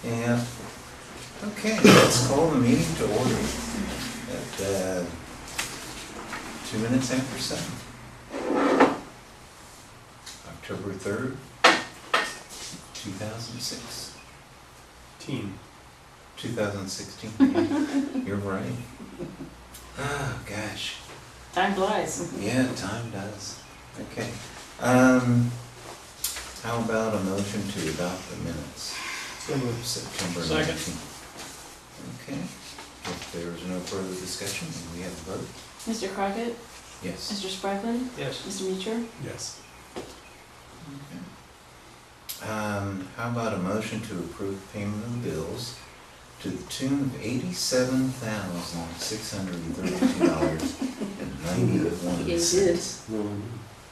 Yeah. Okay, let's call the meeting to order at 2 minutes after 7. October 3rd, 2006. 2016. Yeah. You're right. Oh, gosh. Time flies. Yeah, time does. Okay. How about a motion to adopt the minutes? So moved. September Second. 19th. Okay. If there's no further discussion, then we have a vote. Mr. Crockett? Yes. Mr. Spracklen? Yes. Mr. Meacher? Yes. Okay. How about a motion to approve payment of bills to the tune of $87,632.91. Yes, it is.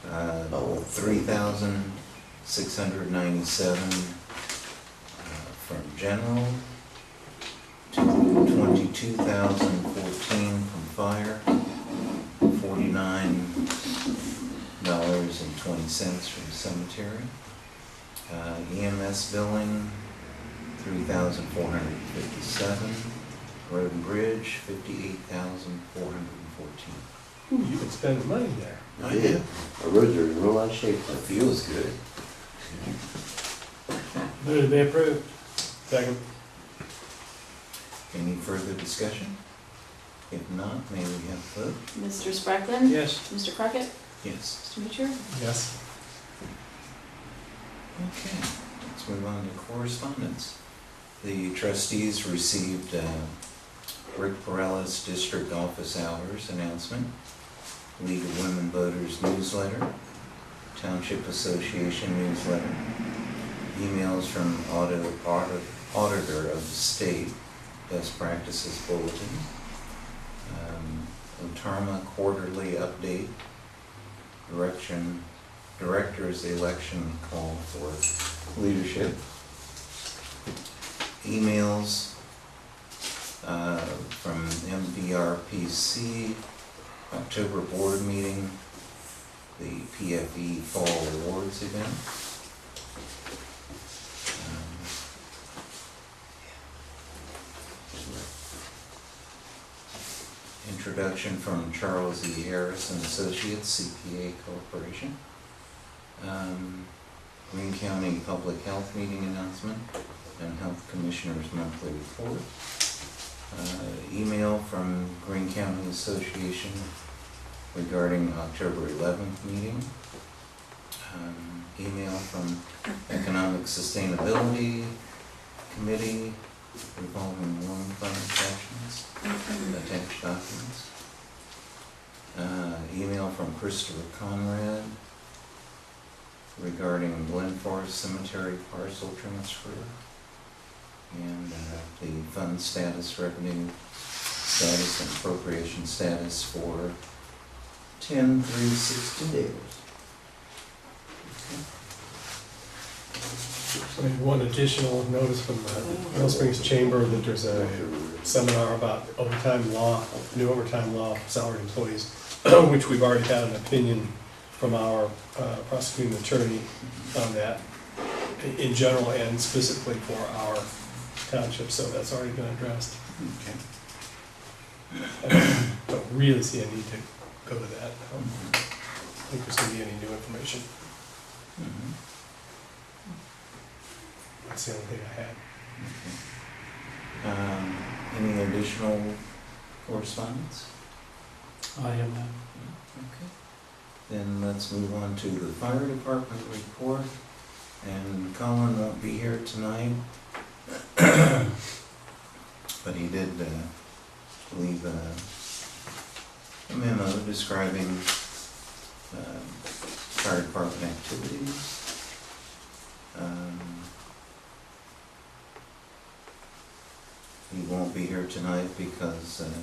3,697 from general, 22,014 from fire, $49.20 from cemetery, EMS billing 3,457, road and bridge 58,414. Ooh, you could spend money there. I did. Our roads are in real nice shape. That feels good. Move to be approved. Second. Any further discussion? If not, may we have a vote? Mr. Spracklen? Yes. Mr. Crockett? Yes. Mr. Meacher? Yes. Okay, let's move on to correspondence. The trustees received Rick Perella's district office hours announcement, League of Women Voters newsletter, Township Association newsletter, emails from auditor of the state, best practices bulletin, Otarma quarterly update, director's election call for leadership, emails from MVRPC, October board meeting, the PFE Fall Awards event. Introduction from Charles E. Harris and Associates, CPA Corporation. Greene County Public Health Meeting announcement and Health Commissioner's monthly report. Email from Greene County Association regarding October 11th meeting. Email from Economic Sustainability Committee revolving loan fund attachments, attached documents. Email from Christopher Conrad regarding Glen Forest Cemetery parcel transfer, and the fund status, revenue status, and appropriation status for 10/3/62. And one additional notice from the Mill Springs Chamber that there's a seminar about overtime law, new overtime law for salaried employees, which we've already had an opinion from our prosecuting attorney on that in general and specifically for our township, so that's already been addressed. Okay. I don't really see a need to go to that. I don't think there's going to be any new information. Mhm. That's the only thing I had. Okay. Any additional correspondence? I am not. Okay. Then let's move on to the fire department report. And Colin won't be here tonight, but he did leave a memo describing fire department activities. He won't be here tonight because of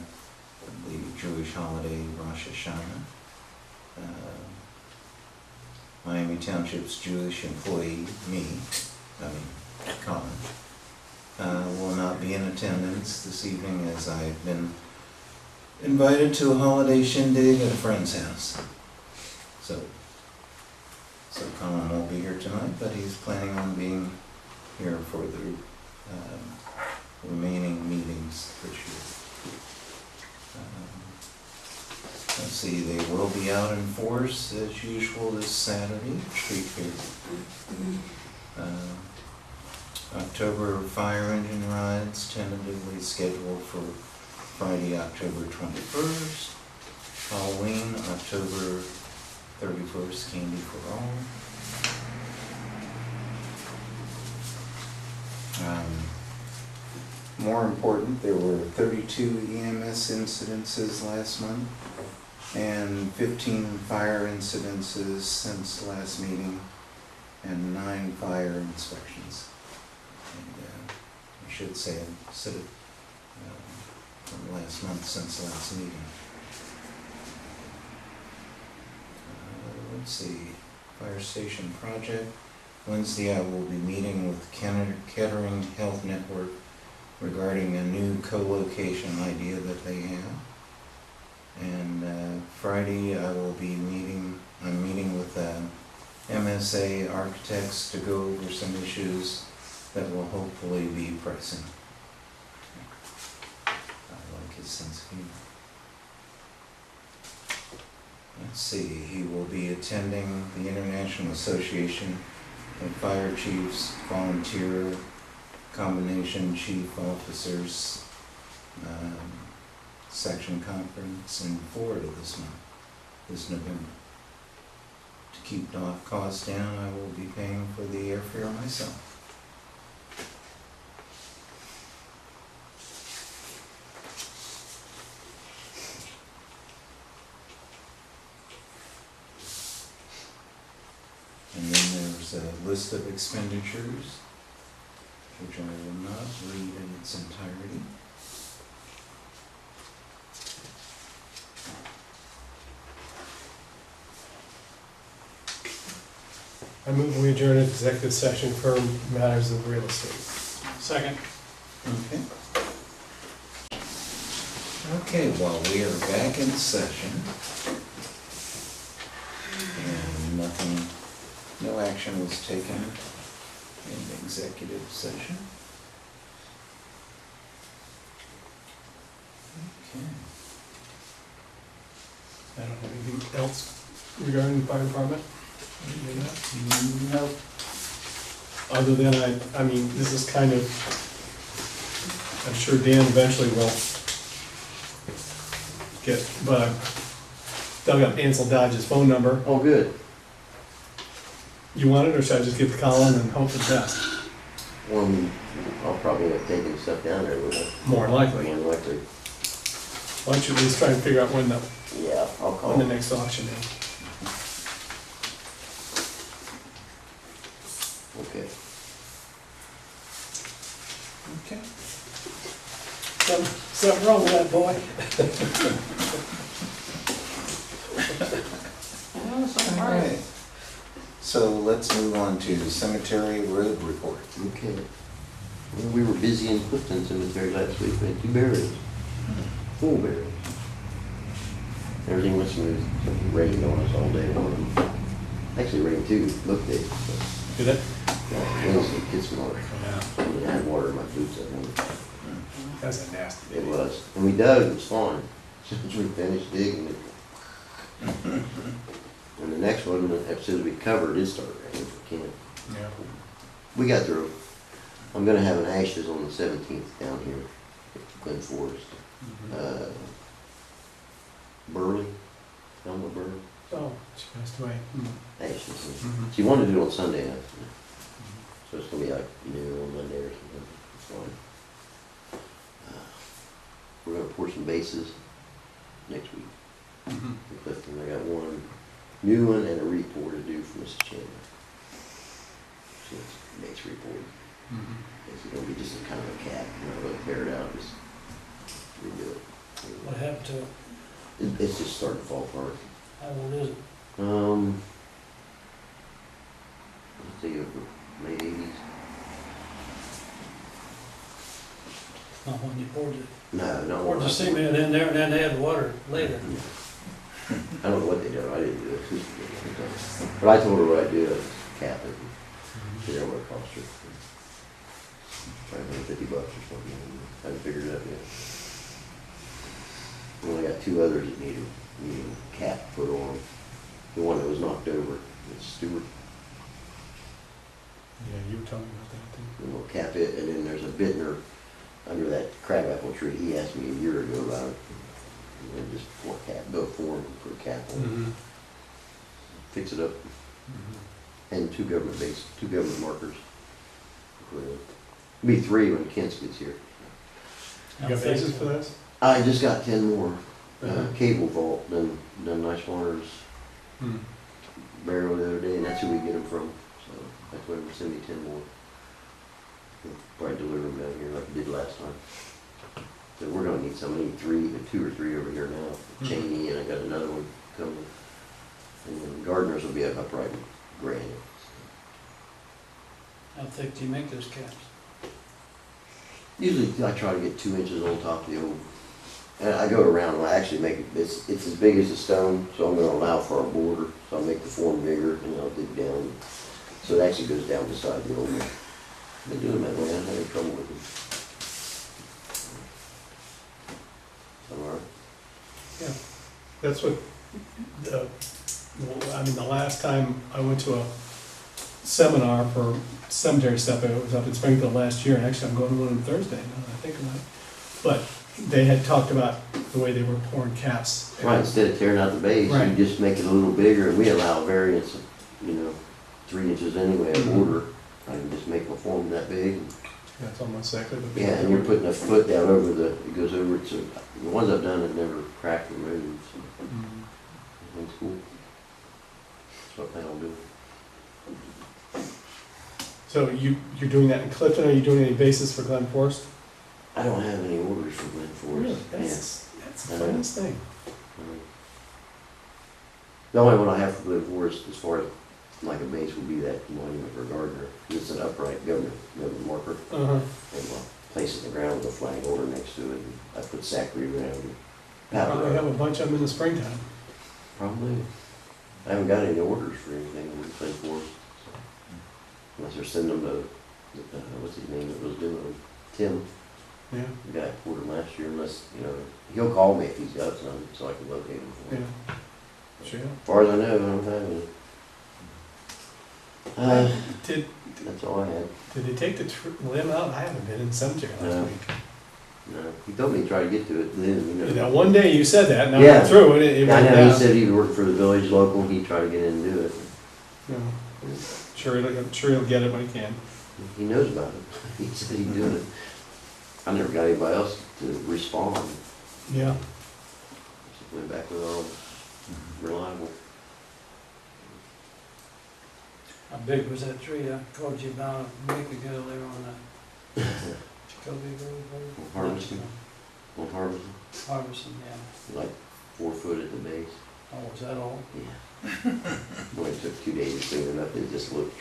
the Jewish holiday Rosh Hashanah. Miami Township's Jewish employee, Colin, will not be in attendance this evening as I've been invited to a holiday shindig at a friend's house. So Colin won't be here tonight, but he's planning on being here for the will be out in force as usual this Saturday, street fair. October fire engine rides tentatively scheduled for Friday, October 21st. Halloween, October 31st, candy for all. More important, there were 32 EMS incidences last month and 15 fire incidences since last meeting and 9 fire inspections. And I should say, instead of from last month since last meeting. Let's see, fire station project. Wednesday I will be meeting with Kettering Health Network regarding a new co-location idea that they have. And Friday I'm meeting with MSA architects to go over some issues that will hopefully be pressing. I like his sense of humor. Let's see, he will be attending the International Association of Fire Chiefs Volunteer Combination Chief Officers Section Conference in Florida this November. To keep costs down, I will be paying for the airfare myself. And then there's a list of expenditures, which I will not read in its entirety. I move we adjourn into executive session for matters of real estate. Second. Okay. Okay, well, we are back in session. And no action was taken in the executive session. Okay. I don't have anything else regarding the fire department. Nope. Other than I mean, this is kind of, I'm sure Dan eventually will get, but I've dug up Ansel Dodge's phone number. Oh, good. You want it, or should I just get the column and hope for the best? Well, I'll probably have taken stuff down there with it. More likely. More likely. Why don't you at least try and figure out when Yeah, I'll call. the next auction is? Okay. Okay. Something wrong with that boy. Oh, so All hard. right. So let's move on to cemetery road report. Okay. Well, we were busy in Clifton Cemetery last week. We had 2 burials. Full burials. Everything was smooth. It rained on us all day long. Actually rained too, looked it. Did it? Wednesday, get some water. Yeah. I had water in my boots that morning. That's a nasty It day. was. And we dug, it was fine. Since we finished digging it. And the next one, as soon as we covered, it started raining. We can't. Yeah. We got through. I'm gonna have an ashes on the 17th down here at Glen Forest. Burley, Elma Burley, Oh, she passed away. ashes. Mhm. She wanted to do it on Sunday afternoon. So it's gonna be like noon on Monday or something. It's fine. We're gonna pour some bases next week. Mhm. In Clifton, I got one new one and a report to do for Mrs. Chandler. So it's next report. Mhm. It's gonna be just a kind of a cap, not really tear it out, just redo it. What happened to it? It's just starting to fall apart. How old is it? Let's see, late 80s. Not when you poured it. No, not Poured one. the cement in there and then they had water later. I don't know what they did, I didn't do it. But I told her what I'd do, I'd cap it, and figure out what it cost her. $550 or something, I haven't figured it out yet. We only got 2 others that need it, needing a cap put on. The one that was knocked over, it's Stewart. Yeah, you were talking about that too. And we'll cap it, and then there's a Bittner under that crabapple tree. He asked me a year ago about it. And then just pour cap, build form, put a cap on it, Mm-hmm. fix it up, and two government markers. Be 3 when Kent gets here. You got bases for this? I just got 10 more. Uh-huh. Cable vault, done Nice Warner's Hmm. barrel the other day, and that's who we get them from. So that's why we'll send me 10 more. We'll probably deliver them down here like we did last time. So we're gonna need some. I need 2 or 3 over here now. Cheney, and I got another one coming. And then Gardner's will be up upright granite. How thick do you make those caps? Usually I try to get 2 inches on top of the old. And I go around and I actually make it, it's as big as a stone, so I'm gonna allow for a border. So I'll make the form bigger and I'll dig down. So it actually goes down beside the old one. Been doing that way, I haven't had any trouble with it. Alright. Yeah, that's what, I mean, the last time I went to a seminar for cemetery stuff, it was up in Springfield last year, and actually I'm going to one on Thursday, now that I think about it. But they had talked about the way they were pouring caps. Right, instead of tearing out the base, you Right. just make it a little bigger, and we allow variance of, 3 inches anyway, a border. I can just make my form that big. That's almost exactly what. Yeah, and you're putting a foot down over it goes over it, so the ones I've done have never cracked or moved, so Mhm. it's cool. That's what I plan on doing. So you're doing that in Clifton, are you doing any bases for Glen Forest? I don't have any orders from Glen Forest. That's the I know. funniest thing. The only one I have for Glen Forest as far as like a base would be that monument for Gardner. It's an upright government marker. Uh-huh. And I'll place it in the ground with a flag holder next to it. And I put sacred around it. Powder Probably have rubber. a bunch of them in the springtime. Probably. I haven't got any orders for anything in Glen Forest. Unless they're sending them to, what's his name that was doing them? Tim, Yeah, the guy that poured them last year, unless, he'll call me if he's got some, so I can locate them for him. yeah. Sure. As far as I know, I don't have any. Did That's all I had. they take the limb out? I haven't been in the cemetery last No. week. No, he told me to try to get to it then, Now, one day you said that, and I Yeah. went through it, it I went know, he down. said he worked for the village local, he'd try to get in and do it. No. Sure he'll get it when he can. He knows about it. He said he'd do it. I never got anybody else to respond. Yeah. Just went back with our own reliable. How big was that tree I called you about a week ago there on Jacoby Road? Harvesting. On Harvesting, Harvesting, yeah. like 4 foot at the base. Oh, was that all? Yeah. Only took 2 days to clean it up, it just looked.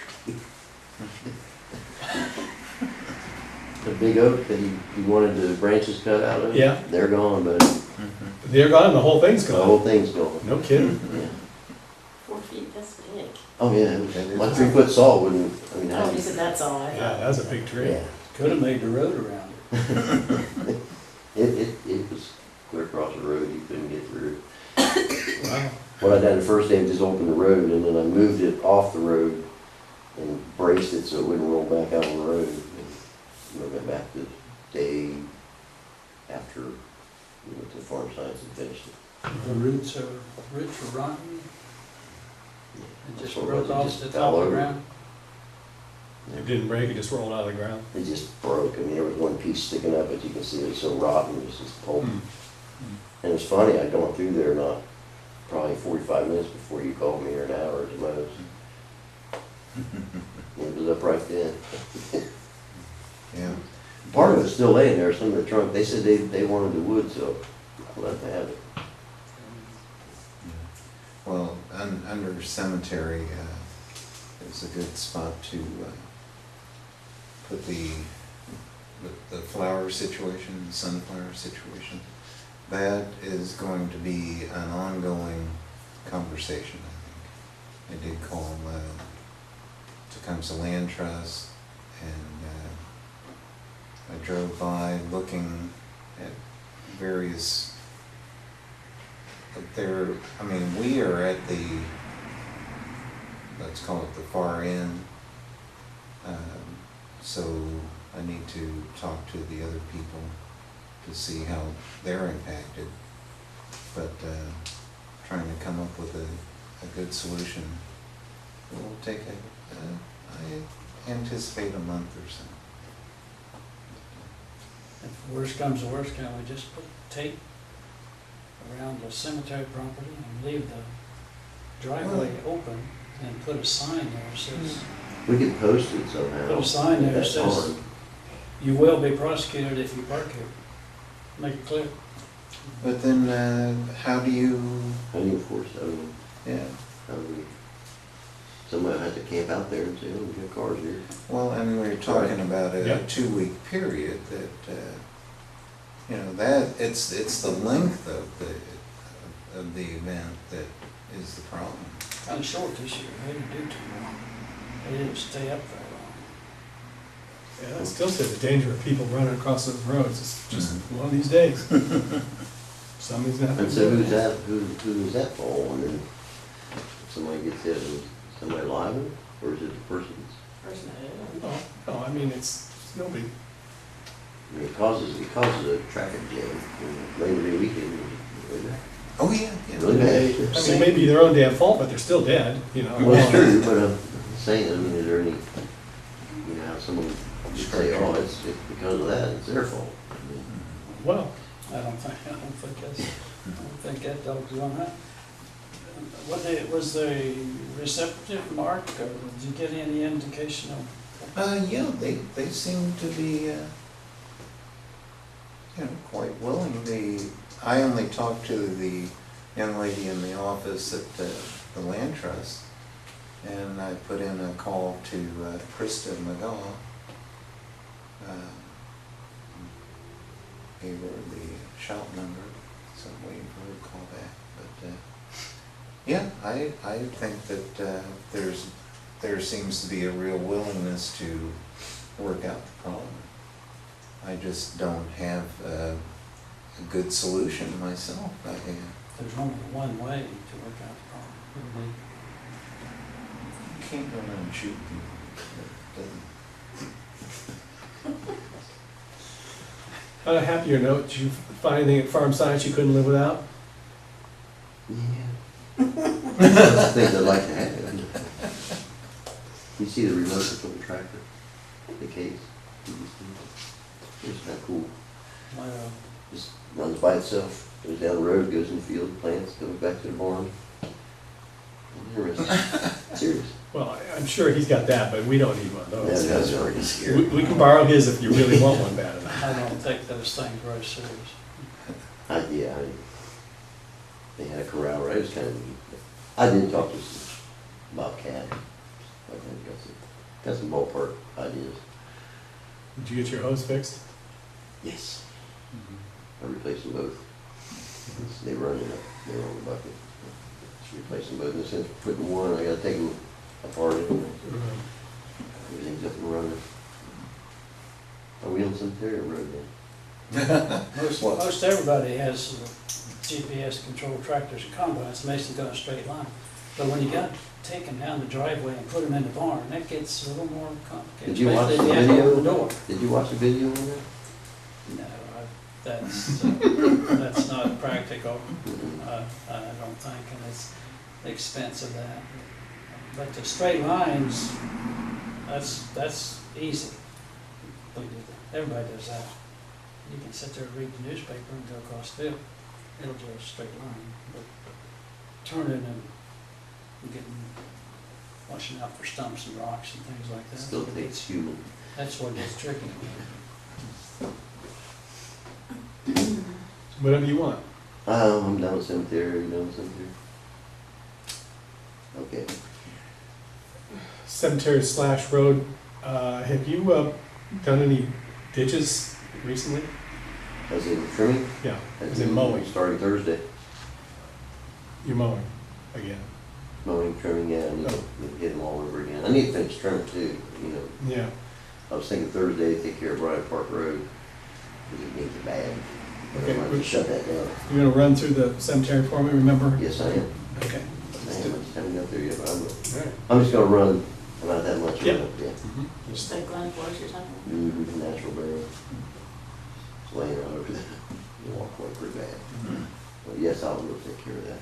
The big oak that he wanted the branches cut out of. Yeah. They're gone, but They're gone, the whole thing's the whole gone. thing's gone. No kidding. Yeah. 4 feet, that's big. Oh, yeah, it was, my 3-foot saw wouldn't, how Oh, do you you? said that's all I Yeah, thought. that was a big tree. Yeah. Could have made the road around it. It was clear across the road, you couldn't get through. Wow. What I done the first day was just open the road, and then I moved it off the road and braced it so it wouldn't roll back out on the road. And moved it back the day after we went to the farm science and finished it. The roots are rotten. It just So broke it off just the fell top of the over. ground. It didn't break, it just rolled out of the ground. It just broke. I mean, there was one piece sticking up, but you can see it was so rotten, it was just pulp. Hmm. And it's funny, I'd gone through there probably 45 minutes before you called me, or an hour at the most. It was up right then. Yeah. Part of it's still laying there, some of the trunk, they said they wanted the wood, so I'll let them have it. Well, under cemetery, is a good spot to put the flower situation, the sunflower situation. That is going to be an ongoing conversation, I think. I did call Tecumseh Land Trust, and I drove by looking at various I mean, we are at the, let's call it the far end. So I need to talk to the other people to see how they're impacted. But trying to come up with a good solution will take I anticipate a month or so. If worst comes to worst, can we just put tape around the cemetery property and leave the driveway open and put a sign there that says, We could post it somehow. put a sign there that That's says, on. you will be prosecuted if you park here. Make it clear. But then how do you, How do you enforce that? I mean, yeah, how do we, somebody will have to camp out there and say, oh, we got cars here. well, I mean, we're talking about a Yeah. 2-week period that, you know, that, it's the length of the event that is the problem. Kind of short this year, they didn't do too long. They didn't stay up very long. Yeah, I still say the danger of people running across those roads is just Mhm. one of these days. Somebody's not. And so who's that fall? And then if somebody gets hit, is somebody liable, or is it the person's? Oh, no, I mean, it's nobody. I mean, it causes a traffic jam, Labor Day weekend, really bad. Oh, yeah, yeah. Really bad. I mean, maybe their own damn fault, but they're still dead, you know. Well, it's true, but I'm saying, I mean, is there any, you know, how someone would say, oh, it's because of that, it's their fault. I mean, Well, I don't think that dog's on that. Was the receptive mark, or did you get any indication of? Yeah, they seem to be, you know, quite willing. I only talked to the young lady in the office at the land trust, and I put in a call to Krista McGaw. Gave her the shout number, so I'm waiting for her to call back. But yeah, I think that there seems to be a real willingness to work out the problem. I just don't have a good solution myself. There's only one way to work out the problem. You can't run and shoot people. on a happier note, did you find anything at Farm Science you couldn't live without? Yeah. That's things I'd like to have. You see the remote control tractor, the case? It's kind of cool. Well, Just runs by itself, goes down the road, goes in the field, plants, goes back to the barn. Interesting. Serious. Well, I'm sure he's got that, but we don't need one of those. Yeah, that's already here. We can borrow his if you really want one bad enough. I don't take those things very serious. They had a corral, right? It was kind of neat. I did talk to some bobcat. I think got some ballpark ideas. Did you get your hose fixed? Yes. I replaced them both. They run in they're on the bucket. Just replace them both. In the sense of putting one, I gotta take them apart and everything's up and running. Are we on cemetery or road then? Most everybody has GPS controlled tractors and combines, basically going a straight line. But when you got taken down the driveway and put them in the barn, that gets a little more complicated. Did you watch the Especially if you have to open video? the door. Did you watch the video on that? No, that's not practical, I don't think, and it's the expense of that. But the straight lines, that's easy. Everybody does that. You can sit there and read the newspaper and go across the field. It'll do a straight line, but turning and getting, watching out for stumps and rocks and things like that. Still takes human. That's what gets tricky. Whatever you want. I'm down at cemetery, you down at cemetery? Okay. Cemetery/road, have you done any ditches recently? As in trimming? Yeah, As as in mowing. Starting Thursday. You're mowing again. Mowing, trimming, yeah, I need to hit them all over again. I need to finish trimming too, you know. Yeah. I was thinking Thursday, take care of Bryant Park Road, because it needs it bad. Okay, I might just shut that down. you're gonna run through the cemetery for me, remember? Yes, I am. Okay. I am. I just haven't got there yet, but I will. All right. I'm just gonna run about that much. Yep. Yeah. Mhm. Just Just- like Glen Forest or something. Natural burial. It's laying out over the walkway pretty bad. But yes, I'll go take care of that.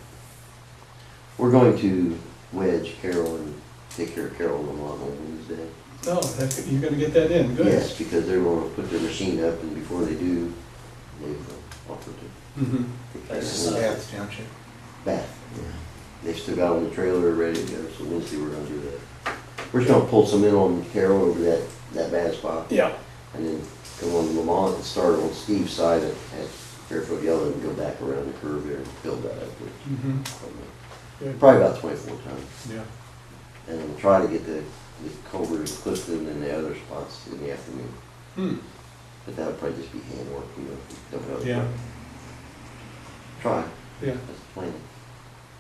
We're going to wedge Carol and take care of Carol on Wednesday. Oh, you're gonna get that in, good. Yes, because they're gonna put their machine up, and before they do, they've offered to Mhm. take care of That's it. Bath Township. Bath, yeah. They've still got on the trailer ready to go, so Wednesday we're gonna do that. We're just gonna pull some in on Carol over that bad spot, Yeah. and then go on Lamont and start on Steve's side at Fairfield Yellow and go back around the curve there and build that up. Mhm. Good. Probably about 24 tons. Yeah. And we'll try to get the culvert in Clifton and the other spots in the afternoon. Hmm. But that would probably just be handwork, you know, if you don't know. Yeah. Try, Yeah. that's the plan.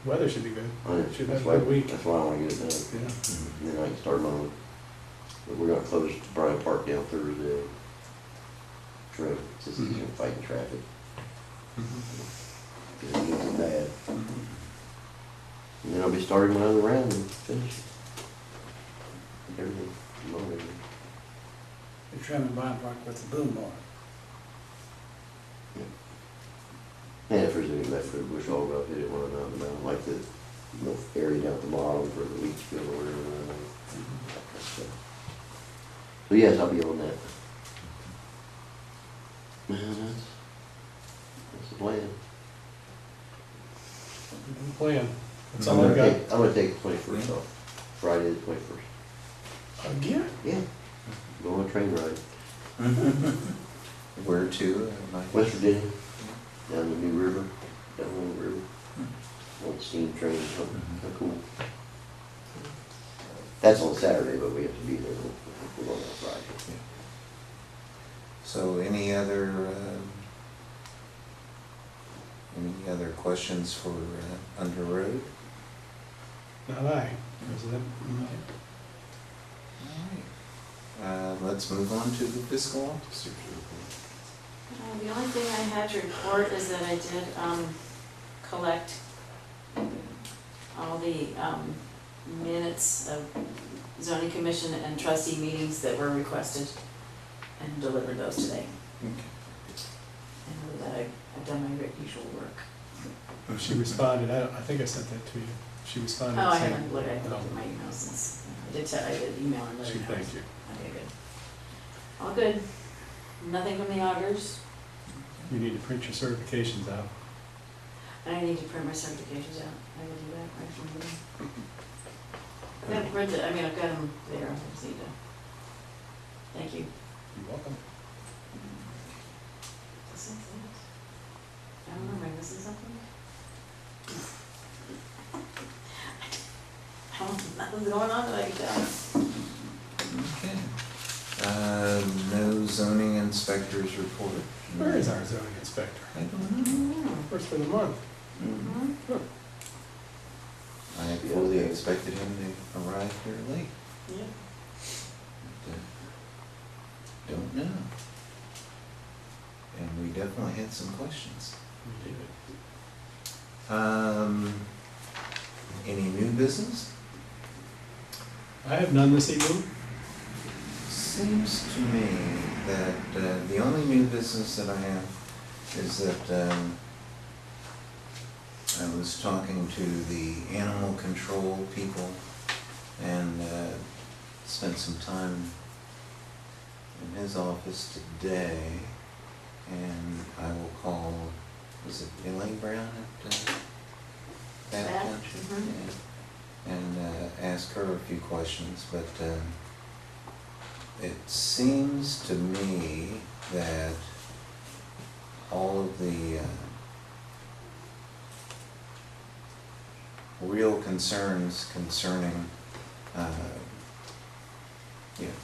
Weather should be good. I know. Should That's have a good why, week. that's why I wanna get it done. Yeah. And then I can start mowing. But we're gonna close Bryan Park down Thursday. True, it's just easier than fighting traffic. Mhm. Cause it needs it bad. Mhm. And then I'll be starting my other round and finish it. Everything, mow everything. You're trimming Bryant Park with the boom mower. And if there's any left for the bush hog, I'll hit it when I'm out and about, like the little area down at the bottom for the leach field or whatever. That kind of stuff. So yes, I'll be on that. Man, that's the plan. Good plan. That's I'm all I gonna got. take, I'm gonna take the 21st off, Friday the 21st. Again? Yeah. Go on a train ride, Where to? West Virginia, down the New River, down the river. On steam train, something, kind of cool. That's on Saturday, but we have to be there, we're going on Friday. So any other questions for Under Road? Not I, President. All right. Let's move on to the fiscal officer's report. The only thing I had to report is that I did collect all the minutes of zoning commission and trustee meetings that were requested and delivered those today. Okay. And with that, I've done my usual work. She responded, I think I sent that to you. She responded. Oh, I saying- haven't looked at my email since, I did email and let She her know. thanked you. Okay, good. All good. Nothing from the auditors. You need to print your certifications out. I need to print my certifications out. I will do that right from here. I've got them printed, I've got them there, I just need to. Thank you. You're welcome. This is it. I don't know, am I missing something? Nothing's going on that I can tell. Okay. No zoning inspector's report. Where is our zoning inspector? I don't know. First of the month. Mhm. I fully expected him to arrive here late. Yeah. But, don't know. And we definitely had some questions. We did. Any new business? I have none this evening. Seems to me that the only new business that I have is that I was talking to the animal control people and spent some time in his office today, and I will call, was it Elaine Brown at Bath Bath? Township? Mhm. Yeah. And ask her a few questions, but it seems to me that all of the real concerns concerning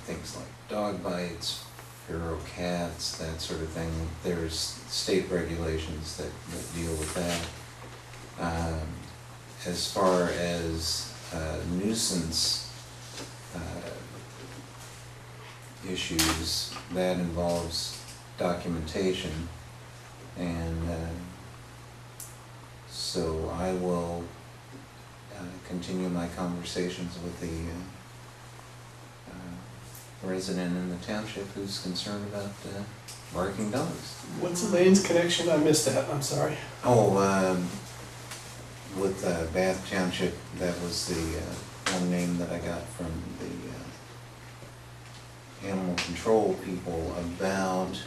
things like dog bites, feral cats, that sort of thing, there's state regulations that deal with that. As far as nuisance issues, that involves documentation, And so I will continue my conversations with the resident in the township who's concerned about barking dogs. What's the lane's connection? I missed that, I'm sorry. Oh, with Bath Township, that was the one name that I got from the animal control people about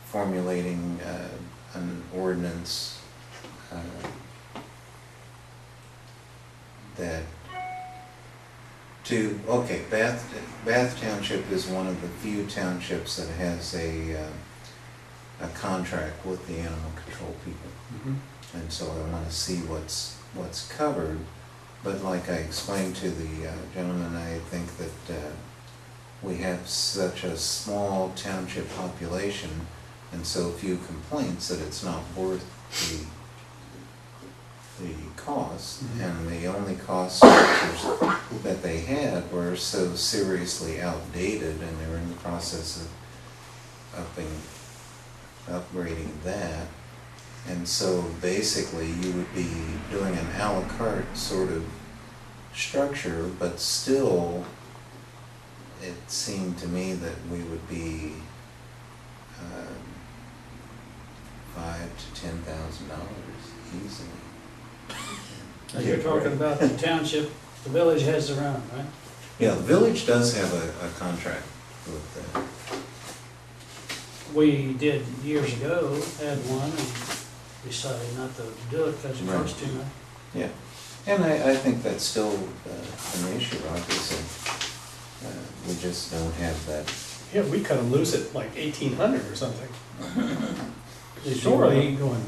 formulating an ordinance that Bath Township is one of the few townships that has a contract with the animal control people. And so I want to see what's covered. But like I explained to the gentleman, I think that we have such a small township population and so few complaints that it's not worth the cost. And the only cost structures that they had were so seriously outdated, and they were in the process of upgrading that. And so basically you would be doing an a la carte sort of structure, but still it seemed to me that we would be $5,000 to $10,000 easily. Now, you're talking about the township, the village has their own, right? Yeah, the village does have a contract with that. We did years ago, had one, and decided not to do it because it Right. cost too much. Yeah, and I think that's still an issue, obviously. We just don't have that. Yeah, we cut them loose at like 1,800 or something. Is Surely your- going,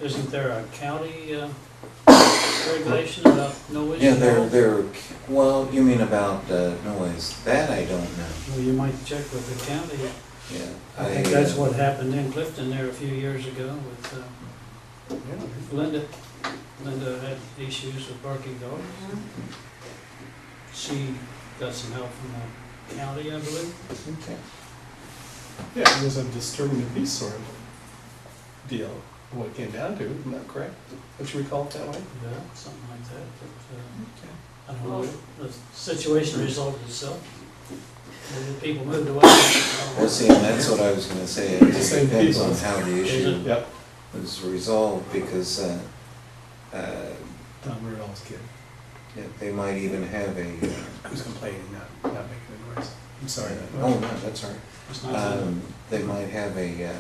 Isn't there a county regulation about noise? Well, you mean about noise? That I don't know. Well, you might check with the county. Yeah. I think that's what happened in Clifton there a few years ago with yeah, Linda. Linda had issues with barking dogs. She got some help from the county, I believe. Okay. yeah, it was a disturbing the peace sort of deal, what it came down to, isn't that correct? Don't you recall it that way? Yeah, something like that. But, Okay. I don't know, the situation resolved itself. Maybe people moved away. Well, see, and that's what I was gonna say. It just Same depends people. on how the issue Yep. was resolved, because Tom Rudolph's kid. yeah, they might even have a, Who's complaining, not making a noise. I'm sorry. oh, no, that's all right. It's not They might have a,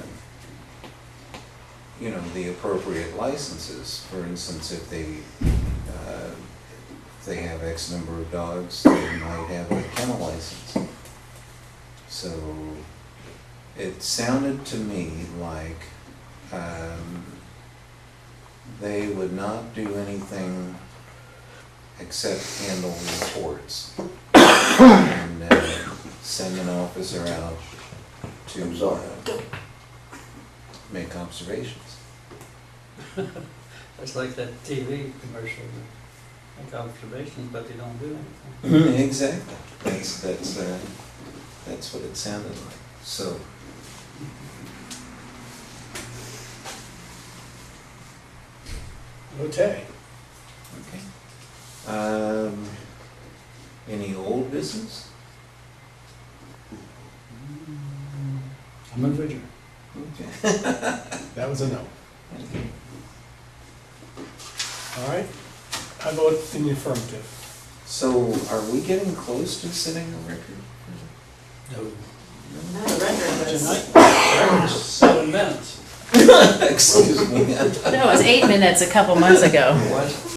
the appropriate licenses. For instance, if they have X number of dogs, they might have a kennel license. So it sounded to me like they would not do anything except handle reports and send an officer out to make observations. It's like that TV commercial, make observations, but they don't do anything. Exactly. That's what it sounded like. So. Okay. Okay. Any old business? I'm a Virgin. Okay. That was a no. All right. I vote in the affirmative. So are we getting close to setting a record? No. Not a record, but it's- Tonight, 7 minutes. Excuse me. No, it was 8 minutes a couple months ago. What?